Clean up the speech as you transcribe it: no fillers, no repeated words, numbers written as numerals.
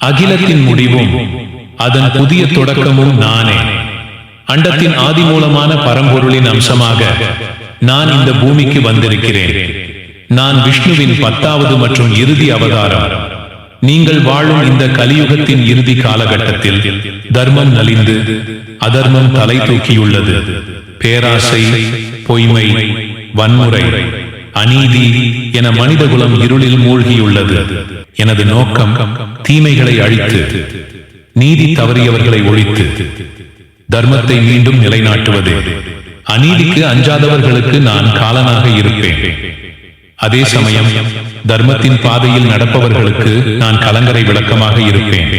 அகிலத்தின் முடிவும் அதன் புதிய தொடக்கமும் நானே. அண்டத்தின் ஆதி மூலமான பரம்பொருளின் அம்சமாக நான் இந்த பூமிக்கு வந்திருக்கிறேன். நான் விஷ்ணுவின் 10வது மற்றும் இறுதி அவதாரம். நீங்கள் வாழும் இந்த கலியுகத்தின் இறுதி காலகட்டத்தில் தர்மம் நலிந்து அதர்மம் தலை தூக்கியுள்ளது. பேராசை, பொய்மை, வன்முறை, அநீதி என மனிதகுலம் இருளில் மூழ்கியுள்ளது. எனது நோக்கம் தீமைகளை அழித்து நீதி தவறியவர்களை ஒழித்து தர்மத்தை மீண்டும் நிலைநாட்டுவது. அநீதிக்கு அஞ்சாதவர்களுக்கு நான் காலனாக இருப்பேன். அதே சமயம் தர்மத்தின் பாதையில் நடப்பவர்களுக்கு நான் கலங்கரை விளக்கமாக இருப்பேன்.